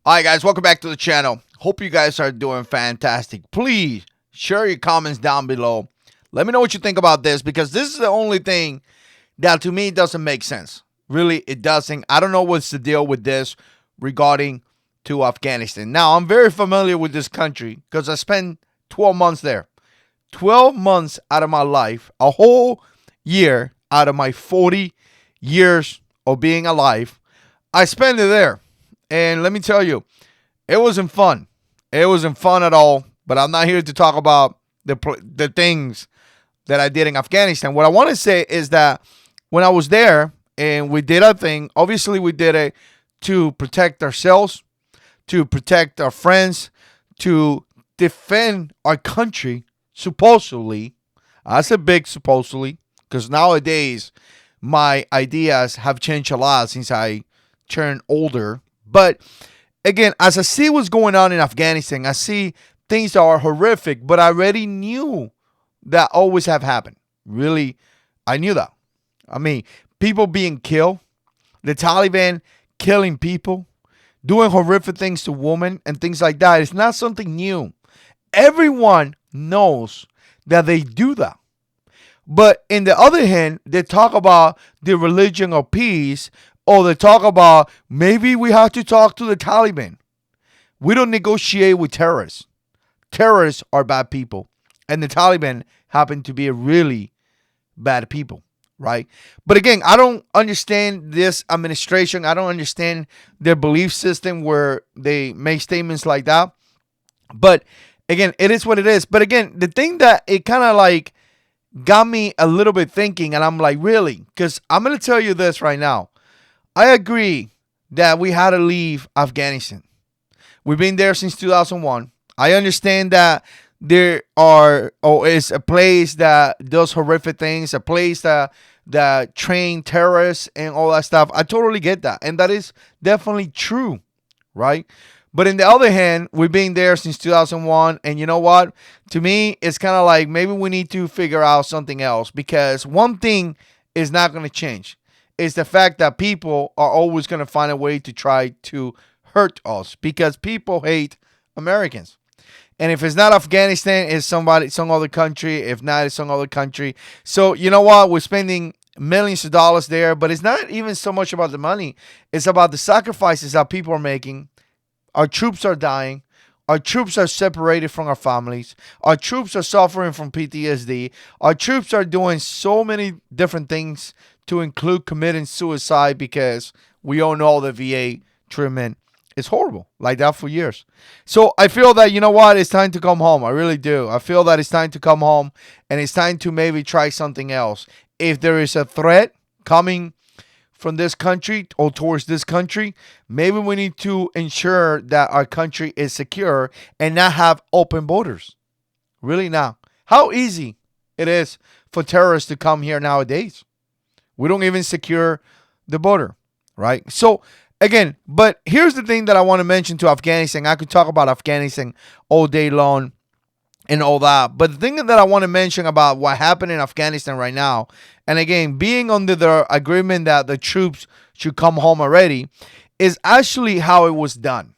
All right, guys, welcome back to the channel. Hope you guys are doing fantastic. Please share your comments down below. Let me know what you think about this because this is the only thing that to me doesn't make sense. Really, it doesn't. I don't know what's the deal with this regarding to Afghanistan. Now, I'm very familiar with this country because I spent 12 months there. 12 months out of my life, a whole year out of my 40 years of being alive, I spent it there. And let me tell you, it wasn't fun. It wasn't fun at all. But I'm not here to talk about the things that I did in Afghanistan. What I want to say is that when I was there and we did our thing, obviously we did it to protect ourselves, to protect our friends, to defend our country, supposedly. I said big supposedly because nowadays my ideas have changed a lot since I turned older. But again, as I see what's going on in Afghanistan, I see things that are horrific, but I already knew that always have happened. Really, I knew that. I mean, people being killed, the Taliban killing people, doing horrific things to women and things like that. It's not something new. Everyone knows that they do that. But in the other hand, they talk about the religion of peace, or they talk about maybe we have to talk to the Taliban. We don't negotiate with terrorists. Terrorists are bad people. And the Taliban happen to be a really bad people, right? But again, I don't understand this administration. I don't understand their belief system where they make statements like that. But again, it is what it is. But again, the thing that it kind of like got me a little bit thinking, and I'm like, really? Because I'm going to tell you this right now. I agree that we had to leave Afghanistan. We've been there since 2001. I understand that there are, it's a place that does horrific things, a place that train terrorists and all that stuff. I totally get that. And that is definitely true, right? But in the other hand, we've been there since 2001. And you know what? To me, it's kind of like maybe we need to figure out something else because one thing is not going to change. Is the fact that people are always going to find a way to try to hurt us because people hate Americans. And if it's not Afghanistan, it's some other country. If not, it's some other country. So you know what? We're spending millions of dollars there, but it's not even so much about the money. It's about the sacrifices that people are making. Our troops are dying. Our troops are separated from our families. Our troops are suffering from PTSD. Our troops are doing so many different things to include committing suicide because we all know the VA treatment is horrible like that for years. So I feel that, you know what, it's time to come home. I really do. I feel that it's time to come home and it's time to maybe try something else. If there is a threat coming from this country or towards this country, maybe we need to ensure that our country is secure and not have open borders. Really now. How easy it is for terrorists to come here nowadays. We don't even secure the border, right? So again, but here's the thing that I want to mention to Afghanistan. I could talk about Afghanistan all day long and all that. But the thing that I want to mention about what happened in Afghanistan right now, and again, being under the agreement that the troops should come home already, is actually how it was done.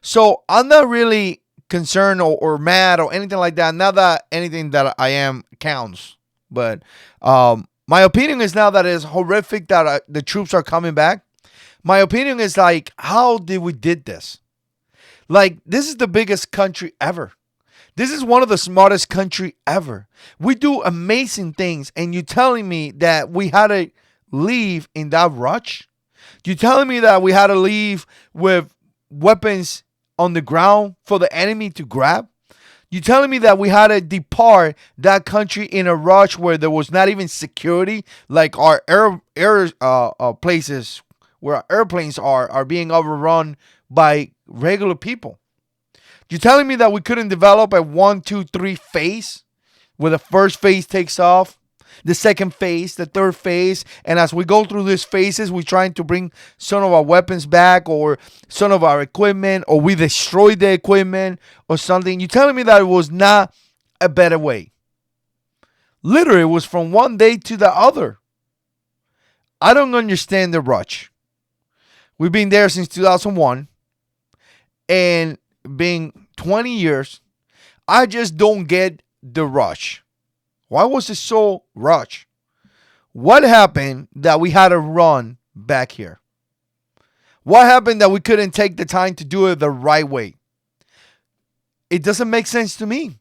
So I'm not really concerned or mad or anything like that. Not that anything that I am counts. But my opinion is now that it's horrific that the troops are coming back. My opinion is like, how did we did this? Like, this is the biggest country ever. This is one of the smartest country ever. We do amazing things, and you're telling me that we had to leave in that rush? You're telling me that we had to leave with weapons on the ground for the enemy to grab? You're telling me that we had to depart that country in a rush where there was not even security, like our air places where our airplanes are being overrun by regular people. You're telling me that we couldn't develop a 1, 2, 3 phase where the first phase takes off, the second phase, the third phase, and as we go through these phases, we're trying to bring some of our weapons back or some of our equipment, or we destroy the equipment or something. You're telling me that it was not a better way. Literally, it was from one day to the other. I don't understand the rush. We've been there since 2001. and being 20 years, I just don't get the rush. Why was it so rushed? What happened that we had to run back here? What happened that we couldn't take the time to do it the right way? It doesn't make sense to me.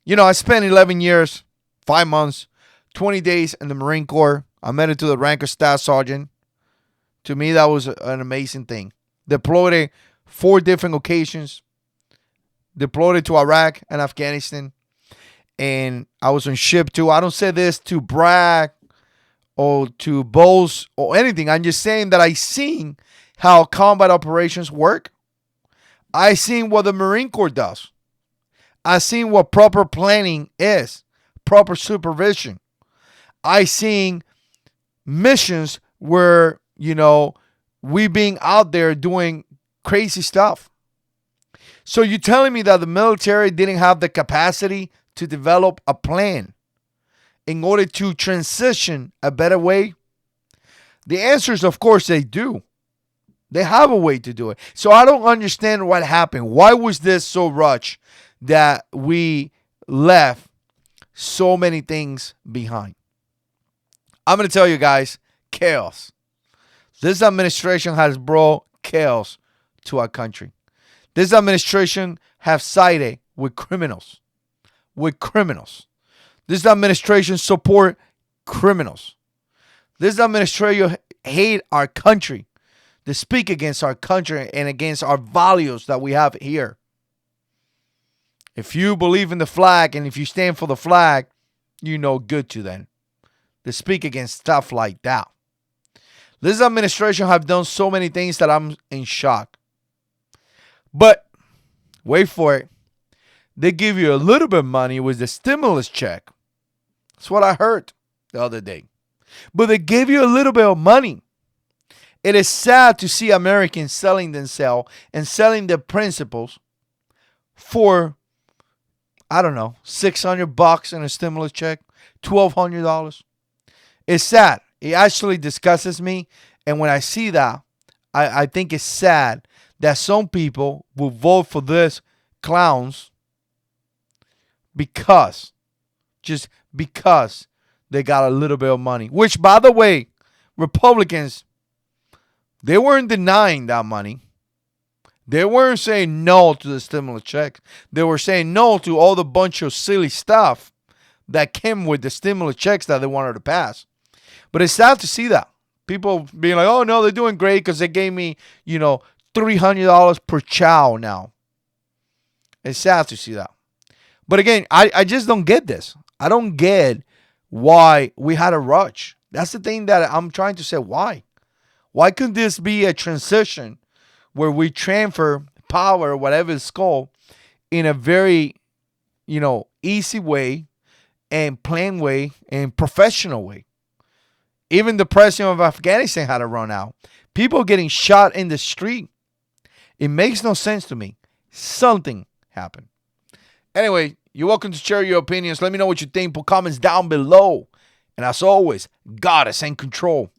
I spent 11 years, 5 months, 20 days in the Marine Corps. I made it to the rank of staff sergeant. To me, that was an amazing thing. Deployed it 4 different occasions. Deployed it to Iraq and Afghanistan. And I was on ship too. I don't say this to brag or to boast or anything. I'm just saying that I seen how combat operations work. I seen what the Marine Corps does. I seen what proper planning is, proper supervision. I seen missions where, we being out there doing crazy stuff. So you're telling me that the military didn't have the capacity to develop a plan in order to transition a better way? The answer is, of course, they do. They have a way to do it. So I don't understand what happened. Why was this so rushed that we left so many things behind? I'm going to tell you guys, chaos. This administration has brought chaos to our country. This administration have sided with criminals. This administration support criminals. This administration hate our country. They speak against our country and against our values that we have here. If you believe in the flag and if you stand for the flag, good to them. They speak against stuff like that. This administration have done so many things that I'm in shock. But wait for it. They give you a little bit of money with the stimulus check. That's what I heard the other day. But they gave you a little bit of money. It is sad to see Americans selling themselves and selling their principles for, I don't know, $600 in a stimulus check, $1,200. It's sad. It actually disgusts me. And when I see that, I think it's sad that some people will vote for this clowns just because they got a little bit of money. Which, by the way, Republicans, they weren't denying that money. They weren't saying no to the stimulus check. They were saying no to all the bunch of silly stuff that came with the stimulus checks that they wanted to pass. But it's sad to see that. People being like, oh, no, they're doing great because they gave me, $300 per child now. It's sad to see that. But again, I just don't get this. I don't get why we had a rush. That's the thing that I'm trying to say. Why? Why couldn't this be a transition where we transfer power, whatever it's called, in a very, easy way and plain way and professional way? Even the president of Afghanistan had to run out. People getting shot in the street. It makes no sense to me. Something happened. Anyway, you're welcome to share your opinions. Let me know what you think. Put comments down below. And as always, God is in control.